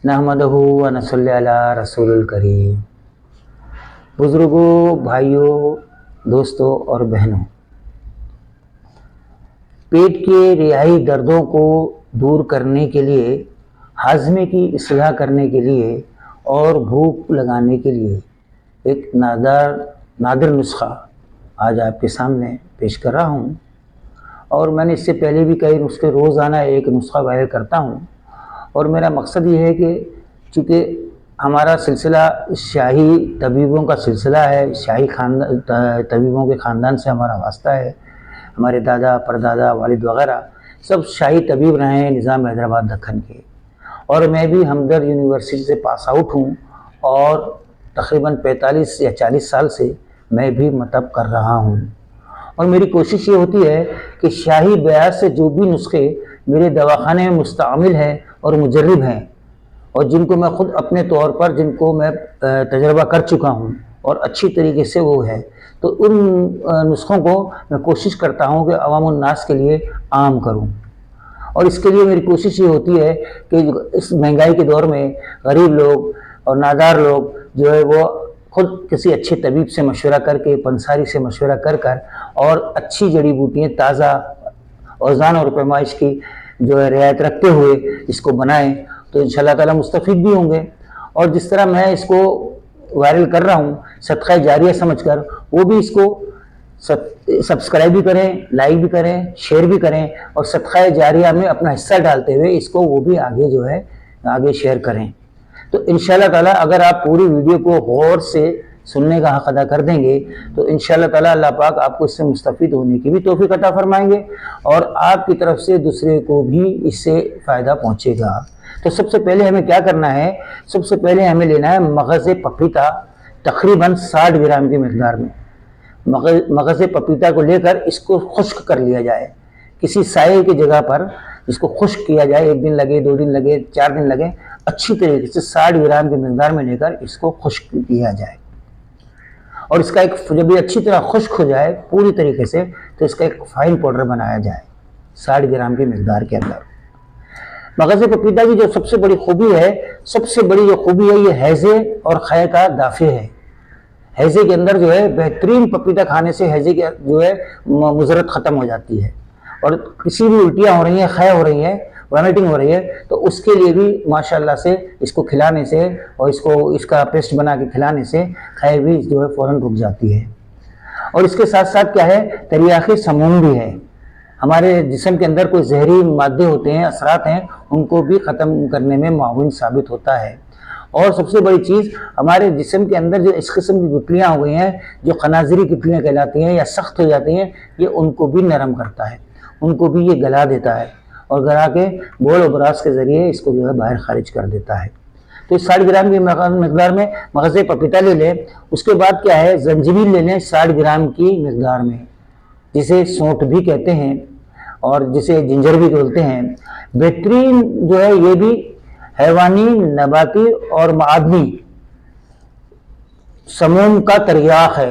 نحمدہ و نصلی علی رسول الکریم۔ بزرگوں، بھائیوں، دوستوں اور بہنوں، پیٹ کے رہائی دردوں کو دور کرنے کے لیے، ہاضمے کی اصلاح کرنے کے لیے اور بھوک لگانے کے لیے ایک نادر نسخہ آج آپ کے سامنے پیش کر رہا ہوں۔ اور میں نے اس سے پہلے بھی کئی نسخے روزانہ ایک نسخہ وائرل کرتا ہوں، اور میرا مقصد یہ ہے کہ چونکہ ہمارا سلسلہ شاہی طبیبوں کا سلسلہ ہے، شاہی طبیبوں کے خاندان سے ہمارا واسطہ ہے، ہمارے دادا پردادا والد وغیرہ سب شاہی طبیب رہے ہیں نظام حیدرآباد دکن کے، اور میں بھی ہمدرد یونیورسٹی سے پاس آؤٹ ہوں، اور تقریباً 45 یا 40 سال سے میں بھی مطب کر رہا ہوں۔ اور میری کوشش یہ ہوتی ہے کہ شاہی بیعت سے جو بھی نسخے میرے دواخانے میں مستعمل ہیں اور مجرب ہیں، اور جن کو میں خود اپنے طور پر جن کو میں تجربہ کر چکا ہوں اور اچھی طریقے سے وہ ہے، تو ان نسخوں کو میں کوشش کرتا ہوں کہ عوام الناس کے لیے عام کروں۔ اور اس کے لیے میری کوشش یہ ہوتی ہے کہ اس مہنگائی کے دور میں غریب لوگ اور نادار لوگ جو ہے وہ خود کسی اچھے طبیب سے مشورہ کر کے، پنساری سے مشورہ کر اور اچھی جڑی بوٹیاں تازہ اوزان اور پیمائش کی جو ہے رعایت رکھتے ہوئے اس کو بنائیں، تو انشاءاللہ تعالیٰ مستفید بھی ہوں گے۔ اور جس طرح میں اس کو وائرل کر رہا ہوں صدقہ جاریہ سمجھ کر، وہ بھی اس کو سبسکرائب بھی کریں، لائک بھی کریں، شیئر بھی کریں، اور صدقہ جاریہ میں اپنا حصہ ڈالتے ہوئے اس کو وہ بھی آگے جو ہے آگے شیئر کریں۔ تو انشاءاللہ تعالیٰ اگر آپ پوری ویڈیو کو غور سے سننے کا حق ادا کر دیں گے تو انشاءاللہ تعالیٰ اللہ پاک آپ کو اس سے مستفید ہونے کی بھی توفیق عطا فرمائیں گے، اور آپ کی طرف سے دوسرے کو بھی اس سے فائدہ پہنچے گا۔ تو سب سے پہلے ہمیں کیا کرنا ہے؟ سب سے پہلے ہمیں لینا ہے مغز پپیتا، تقریباً 60 گرام کی مقدار میں۔ مغز پپیتا کو لے کر اس کو خشک کر لیا جائے، کسی سائے کی جگہ پر اس کو خشک کیا جائے، 1 دن لگے، 2 دن لگے، 4 دن لگے، اچھی طریقے سے 60 گرام کی مقدار میں لے کر اس کو خشک کیا جائے، اور اس کا ایک جب یہ اچھی طرح خشک ہو جائے پوری طریقے سے تو اس کا ایک فائن پاؤڈر بنایا جائے 60 گرام کی مقدار کے اندر۔ مغز پپیتا کی جو سب سے بڑی خوبی ہے، سب سے بڑی جو خوبی ہے، یہ ہیضے اور خے کا دافع ہے۔ ہیضے کے اندر جو ہے بہترین پپیتا کھانے سے ہیضے کے جو ہے مضرت ختم ہو جاتی ہے، اور کسی بھی الٹیاں ہو رہی ہیں، خے ہو رہی ہیں، وامٹنگ ہو رہی ہے، تو اس کے لیے بھی ماشاءاللہ سے اس کو کھلانے سے اور اس کا پیسٹ بنا کے کھلانے سے خے بھی جو ہے فوراً رک جاتی ہے۔ اور اس کے ساتھ ساتھ کیا ہے، تریاقی سموم بھی ہے۔ ہمارے جسم کے اندر کوئی زہری مادے ہوتے ہیں، اثرات ہیں، ان کو بھی ختم کرنے میں معاون ثابت ہوتا ہے۔ اور سب سے بڑی چیز، ہمارے جسم کے اندر جو اس قسم کی گٹلیاں ہو گئی ہیں جو خنازیری گٹلیاں کہلاتی ہیں یا سخت ہو جاتی ہیں، یہ ان کو بھی نرم کرتا ہے، ان کو بھی یہ گلا دیتا ہے، اور گلا کے بول و براز کے ذریعے اس کو جو ہے باہر خارج کر دیتا ہے۔ تو اس 60 گرام کی مقدار میں مغز پپیتا لے لیں۔ اس کے بعد کیا ہے، زنجبیل لے لیں 60 گرام کی مقدار میں، جسے سونٹ بھی کہتے ہیں اور جسے جنجر بھی بولتے ہیں۔ بہترین جو ہے یہ بھی حیوانی، نباتی اور معدنی سموم کا تریاق ہے۔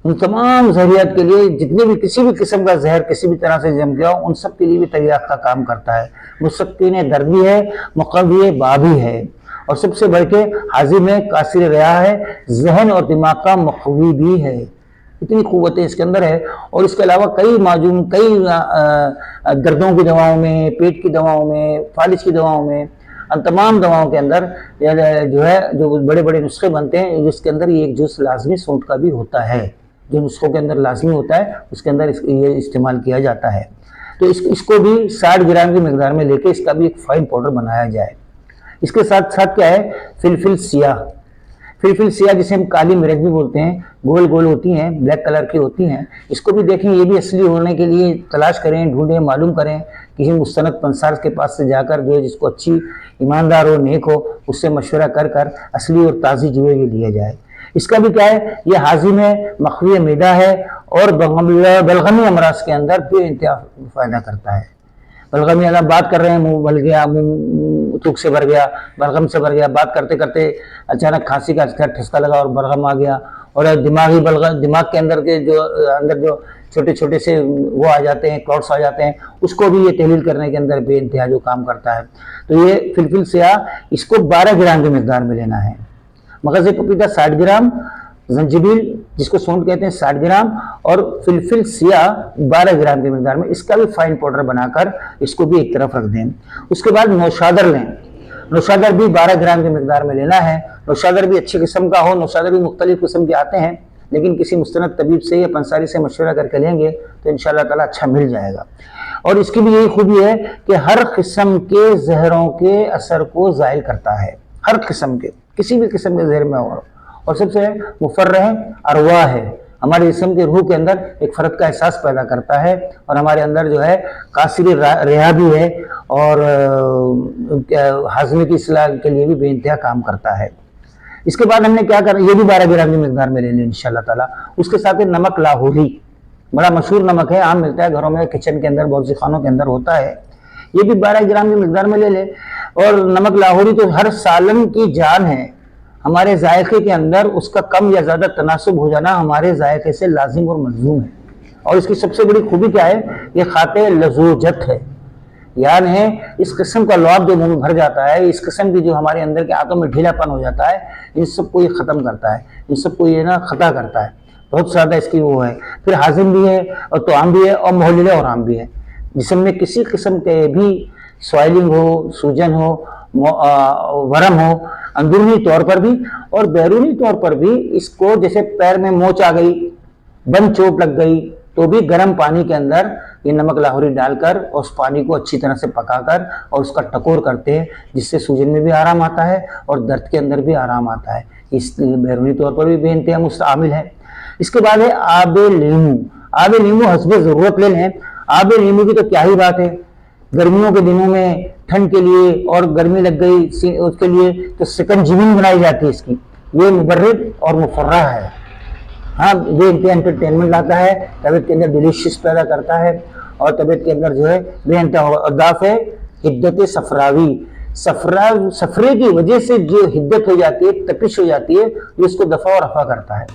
ان تمام زہریات کے لیے، جتنے بھی کسی بھی قسم کا زہر کسی بھی طرح سے جم گیا ہو، ان سب کے لیے بھی تریاق کا کام کرتا ہے۔ مسکن درد بھی ہے، مقوی با بھی ہے، اور سب سے بڑھ کے ہاضم ہے، کاثر رعا ہے، ذہن اور دماغ کا مقوی بھی ہے۔ اتنی قوتیں اس کے اندر ہے، اور اس کے علاوہ کئی دردوں کی دواؤں میں، پیٹ کی دواؤں میں، فالج کی دواؤں میں، ان تمام دواؤں کے اندر جو ہے جو بڑے بڑے نسخے بنتے ہیں، جس کے اندر یہ ایک جز لازمی سونٹ کا بھی ہوتا ہے، جو نسخوں کے اندر لازمی ہوتا ہے اس کے اندر یہ استعمال کیا جاتا ہے۔ تو اس کو بھی 60 گرام کی مقدار میں لے کے اس کا بھی ایک فائن پاؤڈر بنایا جائے۔ اس کے ساتھ ساتھ کیا ہے، فلفل سیاہ۔ فلفل سیاہ جسے ہم کالی مرچ بھی بولتے ہیں، گول گول ہوتی ہیں، بلیک کلر کی ہوتی ہیں۔ اس کو بھی دیکھیں، یہ بھی اصلی ہونے کے لیے تلاش کریں، ڈھونڈیں، معلوم کریں، کسی مستند پنسار کے پاس سے جا کر جو ہے جس کو اچھی ایماندار ہو، نیک ہو، اس سے مشورہ کر اصلی اور تازی جو ہے یہ لیا جائے۔ اس کا بھی کیا ہے، یہ ہاضم ہے، مخوی معدہ ہے، اور بلغمی امراض کے اندر بے انتہا فائدہ کرتا ہے۔ بلغمی اگر بات کر رہے ہیں، منہ بل گیا، منہ تھوک سے بھر گیا، بلغم سے بھر گیا، بات کرتے کرتے اچانک کھانسی کا ٹھسکا لگا اور بلغم آ گیا، اور دماغ کے اندر جو چھوٹے چھوٹے سے وہ آ جاتے ہیں، کلاٹس آ جاتے ہیں، اس کو بھی یہ تحلیل کرنے کے اندر بے انتہا جو کام کرتا ہے۔ تو یہ فلفل سیاہ اس کو 12 گرام کی مقدار میں لینا ہے، مغز پپیتا 60 گرام، زنجبیل جس کو سونڈ کہتے ہیں 60 گرام، اور فلفل سیاہ 12 گرام کی مقدار میں، اس کا بھی فائن پاؤڈر بنا کر اس کو بھی ایک طرف رکھ دیں۔ اس کے بعد نوشادر لیں، نوشادر بھی 12 گرام کی مقدار میں لینا ہے۔ نوشادر بھی اچھی قسم کا ہو، نوشادر بھی مختلف قسم کے آتے ہیں، لیکن کسی مستند طبیب سے یا پنساری سے مشورہ کر کے لیں گے تو انشاءاللہ تعالیٰ اچھا مل جائے گا۔ اور اس کی بھی یہی خوبی ہے کہ ہر قسم کے زہروں کے اثر کو زائل کرتا ہے، ہر قسم کے، کسی بھی قسم کے زہر میں ہو۔ اور سب سے مفرح ارواح ہے، ہمارے جسم کے روح کے اندر ایک فرد کا احساس پیدا کرتا ہے، اور ہمارے اندر جو ہے قاصر رہا بھی ہے، اور ہاضمے کی اصلاح کے لیے بھی بے انتہا کام کرتا ہے۔ اس کے بعد ہم نے کیا کرنا، یہ بھی 12 گرام کی مقدار میں لیں انشاءاللہ تعالیٰ۔ اس کے ساتھ نمک لاہوری، بڑا مشہور نمک ہے، عام ملتا ہے گھروں میں، کچن کے اندر بہت سی خانوں کے اندر ہوتا ہے، یہ بھی 12 گرام کی مقدار میں لے لیں۔ اور نمک لاہوری تو ہر سالن کی جان ہے، ہمارے ذائقے کے اندر اس کا کم یا زیادہ تناسب ہو جانا ہمارے ذائقے سے لازم اور ملزوم ہے۔ اور اس کی سب سے بڑی خوبی کیا ہے، یہ خاطر لزوجت ہے، یعنی اس قسم کا لعاب جو منہ میں بھر جاتا ہے، اس قسم کی جو ہمارے اندر کے آنتوں میں ڈھیلا پن ہو جاتا ہے، ان سب کو یہ ختم کرتا ہے، ان سب کو یہ خطا کرتا ہے، بہت زیادہ اس کی وہ ہے۔ پھر ہاضم بھی ہے، اور طعام بھی ہے، اور محلل آرام بھی ہے۔ جسم میں کسی قسم کے بھی سوائلنگ ہو، سوجن ہو، ورم ہو، اندرونی طور پر بھی اور بیرونی طور پر بھی، اس کو جیسے پیر میں موچ آ گئی، بند چوٹ لگ گئی، تو بھی گرم پانی کے اندر یہ نمک لاہوری ڈال کر اور اس پانی کو اچھی طرح سے پکا کر اور اس کا ٹکور کرتے ہیں، جس سے سوجن میں بھی آرام آتا ہے اور درد کے اندر بھی آرام آتا ہے۔ اس بیرونی طور پر بھی بے انتہا مستعمل ہے۔ اس کے بعد ہے آب لیمو۔ آب لیمو حسب ضرورت لے لیں۔ آب لیمو کی تو کیا ہی بات ہے، گرمیوں کے دنوں میں ٹھنڈ کے لیے، اور گرمی لگ گئی اس کے لیے تو سکنجبین بنائی جاتی ہے اس کی، یہ مبرد اور مفرح ہے، ہاں بے انتہا انٹرٹینمنٹ لاتا ہے، طبیعت کے اندر ڈیلیشیس پیدا کرتا ہے، اور طبیعت کے اندر جو ہے بے انتہا اضاف ہے حدت صفراوی، صفرے کی وجہ سے جو حدت ہو جاتی ہے، تپش ہو جاتی ہے، یہ اس کو دفع و رفع کرتا ہے،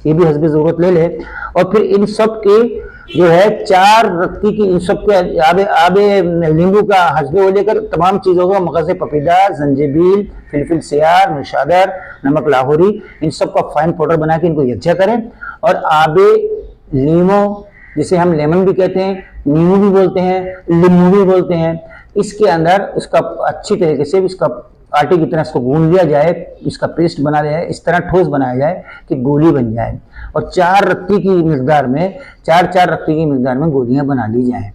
یہ بھی حسب ضرورت لے لے۔ اور پھر ان سب کے جو ہے 4 رتی کی، ان سب کے آب لیمو کا حسب وہ لے کر تمام چیزوں کا، مغز پپیتا، زنجبیل، فلفل سیاہ، نوشادر، نمک لاہوری، ان سب کا فائن پاؤڈر بنا کے ان کو یکجا کریں، اور آب لیمو جسے ہم لیمن بھی کہتے ہیں، نیمو بھی بولتے ہیں، لیمو بھی بولتے ہیں، اس کے اندر اس کا اچھی طریقے سے اس کا آٹے کی طرح اس کو گون لیا جائے، اس کا پیسٹ بنا لیا جائے، اس طرح ٹھوس بنایا جائے کہ گولی بن جائے، اور 4 رتی کی مقدار میں، 4 رتی کی مقدار میں گولیاں بنا لی جائیں،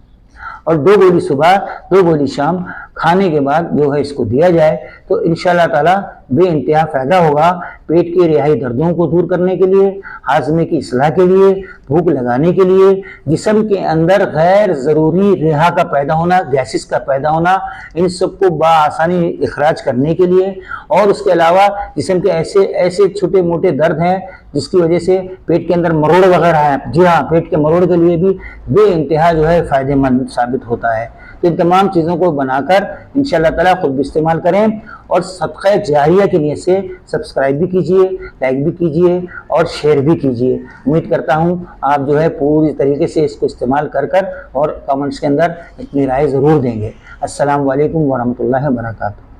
اور 2 گولی صبح، 2 گولی شام کھانے کے بعد جو ہے اس کو دیا جائے، تو انشاءاللہ تعالیٰ بے انتہا فائدہ ہوگا پیٹ کے رہائی دردوں کو دور کرنے کے لیے، ہاضمے کی اصلاح کے لیے، بھوک لگانے کے لیے، جسم کے اندر غیر ضروری رہا کا پیدا ہونا، گیسز کا پیدا ہونا، ان سب کو بآسانی اخراج کرنے کے لیے، اور اس کے علاوہ جسم کے ایسے چھوٹے موٹے درد ہیں جس کی وجہ سے پیٹ کے اندر مروڑ وغیرہ ہے، جی ہاں پیٹ کے مروڑ کے لیے بھی بے انتہا جو ہے فائدہ مند ثابت ہوتا ہے۔ تو ان تمام چیزوں کو بنا کر انشاءاللہ تعالیٰ خود بھی استعمال کریں، اور صدقہ جاریہ کے لیے سے سبسکرائب بھی کیجئے، لائک بھی کیجئے، اور شیئر بھی کیجئے۔ امید کرتا ہوں آپ جو ہے پوری طریقے سے اس کو استعمال کر اور کامنٹس کے اندر اپنی رائے ضرور دیں گے۔ السلام علیکم ورحمۃ اللہ وبرکاتہ۔